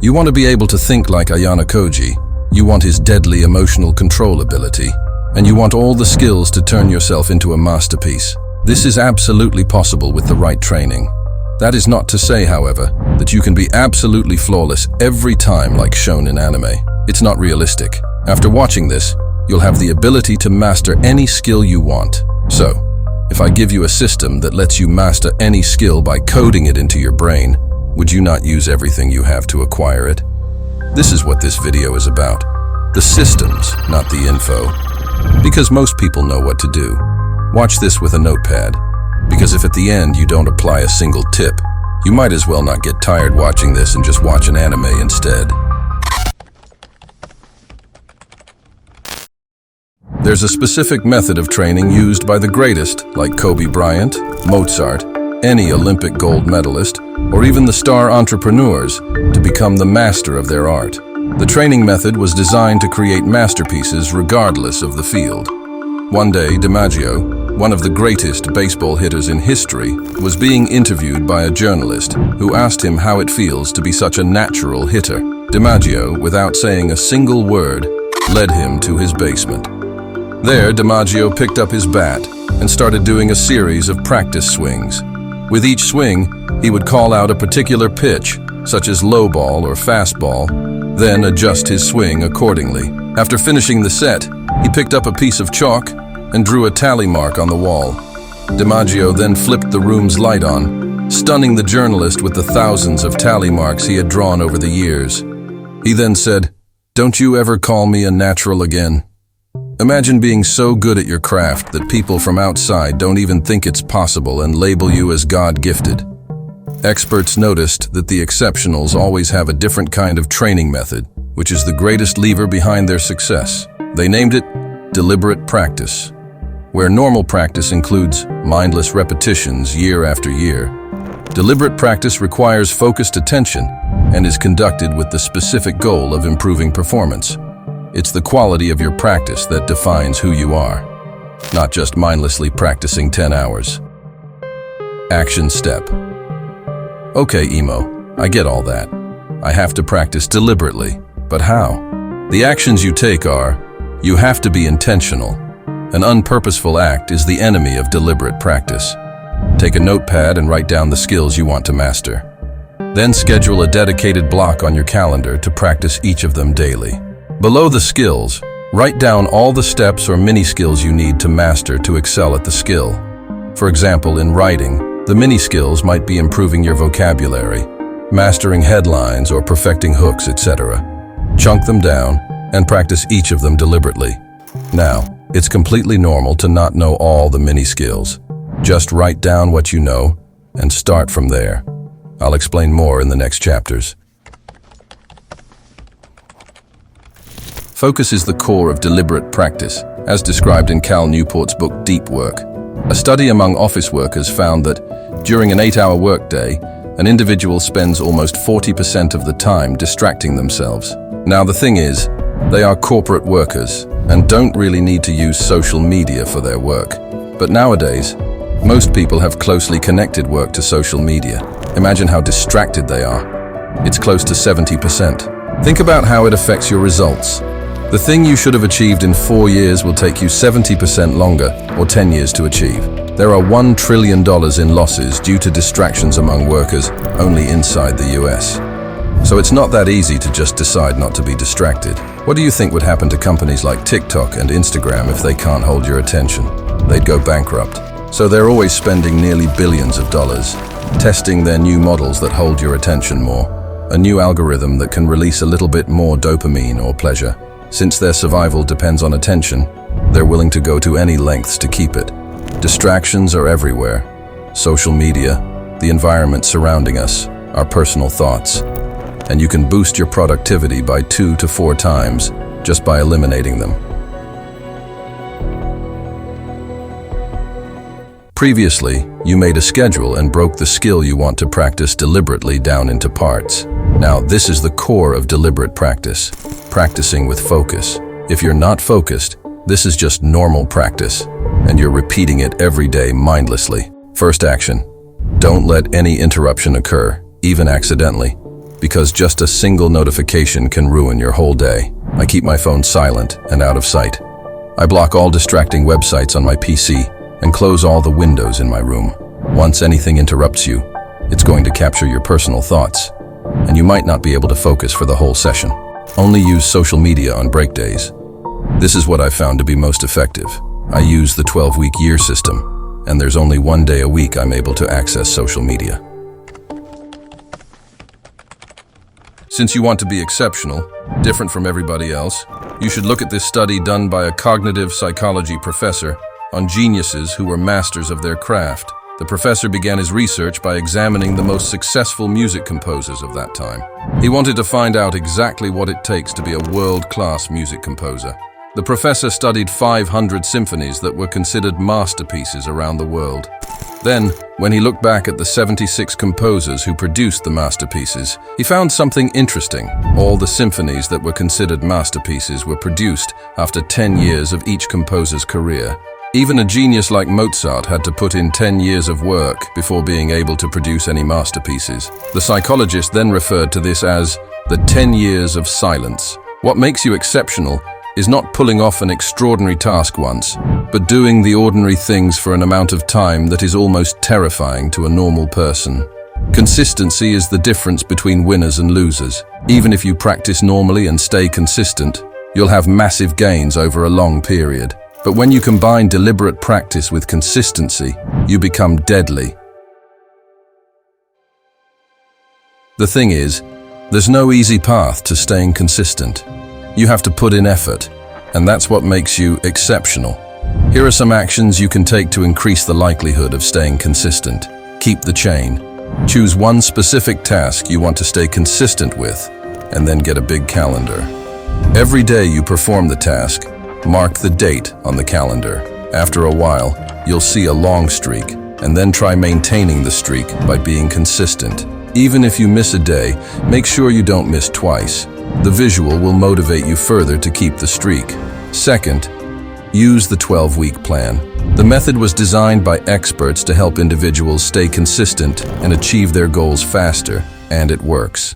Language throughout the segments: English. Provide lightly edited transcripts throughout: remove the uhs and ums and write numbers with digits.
You want to be able to think like AYANOKOJI, you want his deadly emotional control ability, and you want all the skills to turn yourself into a masterpiece. This is absolutely possible with the right training. That is not to say, however, that you can be absolutely flawless every time like shown in anime. It's not realistic. After watching this, you'll have the ability to master any skill you want. So, if I give you a system that lets you master any skill by coding it into your brain, would you not use everything you have to acquire it? This is what this video is about. The systems, not the info. Because most people know what to do. Watch this with a notepad. Because if at the end you don't apply a single tip, you might as well not get tired watching this and just watch an anime instead. There's a specific method of training used by the greatest, like Kobe Bryant, Mozart, any Olympic gold medalist, or even the star entrepreneurs, to become the master of their art. The training method was designed to create masterpieces regardless of the field. One day, DiMaggio, one of the greatest baseball hitters in history, was being interviewed by a journalist who asked him how it feels to be such a natural hitter. DiMaggio, without saying a single word, led him to his basement. There, DiMaggio picked up his bat and started doing a series of practice swings. With each swing, he would call out a particular pitch, such as low ball or fastball, then adjust his swing accordingly. After finishing the set, he picked up a piece of chalk and drew a tally mark on the wall. DiMaggio then flipped the room's light on, stunning the journalist with the thousands of tally marks he had drawn over the years. He then said, "Don't you ever call me a natural again." Imagine being so good at your craft that people from outside don't even think it's possible and label you as God-gifted. Experts noticed that the exceptionals always have a different kind of training method, which is the greatest lever behind their success. They named it deliberate practice. Where normal practice includes mindless repetitions year after year, deliberate practice requires focused attention and is conducted with the specific goal of improving performance. It's the quality of your practice that defines who you are, not just mindlessly practicing 10 hours. Action step. Okay, Emo, I get all that. I have to practice deliberately, but how? The actions you take are, you have to be intentional. An unpurposeful act is the enemy of deliberate practice. Take a notepad and write down the skills you want to master. Then schedule a dedicated block on your calendar to practice each of them daily. Below the skills, write down all the steps or mini-skills you need to master to excel at the skill. For example, in writing, the mini-skills might be improving your vocabulary, mastering headlines or perfecting hooks, etc. Chunk them down and practice each of them deliberately. Now, it's completely normal to not know all the mini-skills. Just write down what you know and start from there. I'll explain more in the next chapters. Focus is the core of deliberate practice, as described in Cal Newport's book Deep Work. A study among office workers found that during an 8-hour workday, an individual spends almost 40% of the time distracting themselves. Now the thing is, they are corporate workers and don't really need to use social media for their work. But nowadays, most people have closely connected work to social media. Imagine how distracted they are. It's close to 70%. Think about how it affects your results. The thing you should have achieved in 4 years will take you 70% longer, or 10 years to achieve. There are $1 trillion in losses due to distractions among workers only inside the US. So it's not that easy to just decide not to be distracted. What do you think would happen to companies like TikTok and Instagram if they can't hold your attention? They'd go bankrupt. So they're always spending nearly billions of dollars, testing their new models that hold your attention more. A new algorithm that can release a little bit more dopamine or pleasure. Since their survival depends on attention, they're willing to go to any lengths to keep it. Distractions are everywhere. Social media, the environment surrounding us, our personal thoughts. And you can boost your productivity by 2 to 4 times just by eliminating them. Previously, you made a schedule and broke the skill you want to practice deliberately down into parts. Now, this is the core of deliberate practice, practicing with focus. If you're not focused, this is just normal practice, and you're repeating it every day mindlessly. First action, don't let any interruption occur, even accidentally. because just a single notification can ruin your whole day. I keep my phone silent and out of sight. I block all distracting websites on my PC and close all the windows in my room. Once anything interrupts you, it's going to capture your personal thoughts, and you might not be able to focus for the whole session. Only use social media on break days. This is what I've found to be most effective. I use the 12-week year system, and there's only one day a week I'm able to access social media. Since you want to be exceptional, different from everybody else, you should look at this study done by a cognitive psychology professor on geniuses who were masters of their craft. The professor began his research by examining the most successful music composers of that time. He wanted to find out exactly what it takes to be a world-class music composer. The professor studied 500 symphonies that were considered masterpieces around the world. Then, when he looked back at the 76 composers who produced the masterpieces, he found something interesting. All the symphonies that were considered masterpieces were produced after 10 years of each composer's career. Even a genius like Mozart had to put in 10 years of work before being able to produce any masterpieces. The psychologist then referred to this as the 10 years of silence. What makes you exceptional is not pulling off an extraordinary task once, but doing the ordinary things for an amount of time that is almost terrifying to a normal person. Consistency is the difference between winners and losers. Even if you practice normally and stay consistent, you'll have massive gains over a long period. But when you combine deliberate practice with consistency, you become deadly. The thing is, there's no easy path to staying consistent. You have to put in effort, and that's what makes you exceptional. Here are some actions you can take to increase the likelihood of staying consistent. Keep the chain. Choose one specific task you want to stay consistent with, and then get a big calendar. Every day you perform the task, mark the date on the calendar. After a while, you'll see a long streak, and then try maintaining the streak by being consistent. Even if you miss a day, make sure you don't miss twice. The visual will motivate you further to keep the streak. Second, use the 12-week plan. The method was designed by experts to help individuals stay consistent and achieve their goals faster, and it works.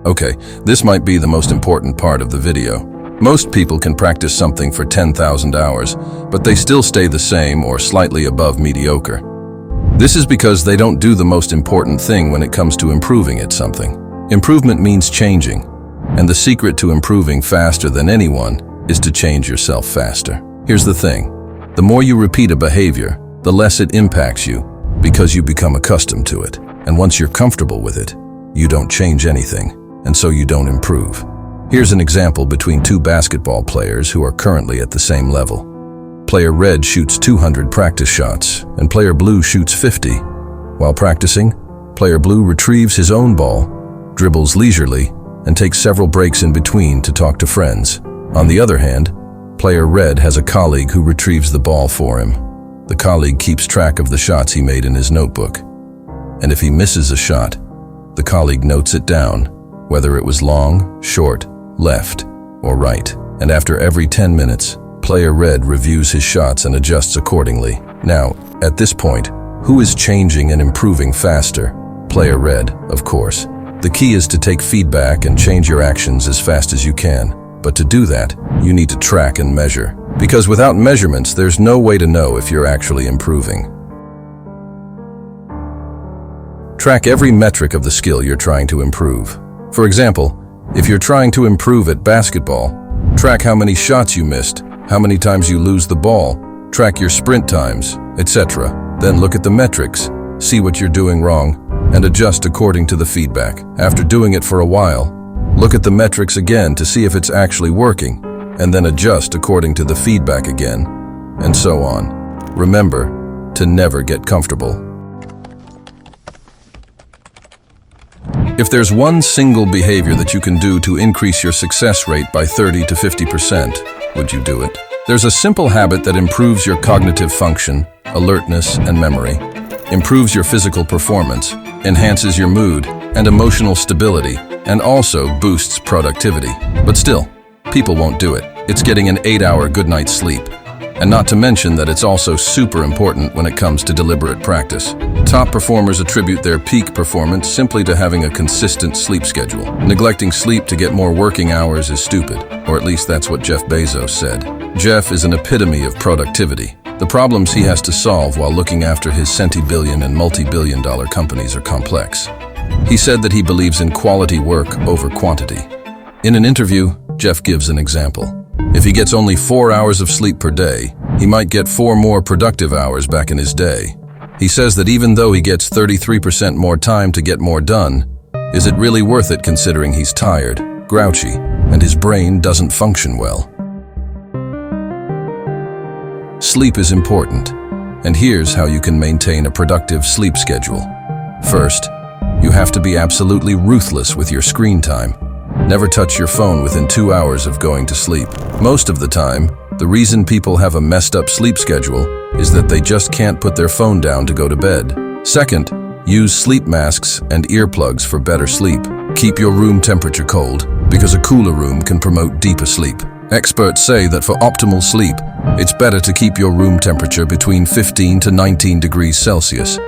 Okay, this might be the most important part of the video. Most people can practice something for 10,000 hours, but they still stay the same or slightly above mediocre. This is because they don't do the most important thing when it comes to improving at something. Improvement means changing, and the secret to improving faster than anyone is to change yourself faster. Here's the thing. The more you repeat a behavior, the less it impacts you, because you become accustomed to it. And once you're comfortable with it, you don't change anything, and so you don't improve. Here's an example between two basketball players who are currently at the same level. Player red shoots 200 practice shots, and player blue shoots 50. While practicing, player blue retrieves his own ball, dribbles leisurely, and takes several breaks in between to talk to friends. On the other hand, player red has a colleague who retrieves the ball for him. The colleague keeps track of the shots he made in his notebook. And if he misses a shot, the colleague notes it down, whether it was long, short, left, or right. And after every 10 minutes, player red reviews his shots and adjusts accordingly. Now, at this point, who is changing and improving faster? Player red, of course. The key is to take feedback and change your actions as fast as you can. But to do that, you need to track and measure. Because without measurements, there's no way to know if you're actually improving. Track every metric of the skill you're trying to improve. For example, if you're trying to improve at basketball, track how many shots you missed, how many times you lose the ball, track your sprint times, etc. Then look at the metrics, see what you're doing wrong, and adjust according to the feedback. After doing it for a while, look at the metrics again to see if it's actually working, and then adjust according to the feedback again, and so on. Remember to never get comfortable. If there's one single behavior that you can do to increase your success rate by 30 to 50%, would you do it? There's a simple habit that improves your cognitive function, alertness, and memory, improves your physical performance, enhances your mood and emotional stability, and also boosts productivity. But still, people won't do it. It's getting an 8-hour good night's sleep. And not to mention that it's also super important when it comes to deliberate practice. Top performers attribute their peak performance simply to having a consistent sleep schedule. Neglecting sleep to get more working hours is stupid, or at least that's what Jeff Bezos said. Jeff is an epitome of productivity. The problems he has to solve while looking after his centi-billion and multi-billion-dollar companies are complex. He said that he believes in quality work over quantity. In an interview, Jeff gives an example. If he gets only 4 hours of sleep per day, he might get 4 more productive hours back in his day. He says that even though he gets 33% more time to get more done, is it really worth it considering he's tired, grouchy, and his brain doesn't function well? Sleep is important, and here's how you can maintain a productive sleep schedule. First, you have to be absolutely ruthless with your screen time. Never touch your phone within 2 hours of going to sleep. Most of the time, the reason people have a messed up sleep schedule is that they just can't put their phone down to go to bed. Second, use sleep masks and earplugs for better sleep. Keep your room temperature cold, because a cooler room can promote deeper sleep. Experts say that for optimal sleep, it's better to keep your room temperature between 15 to 19 degrees Celsius.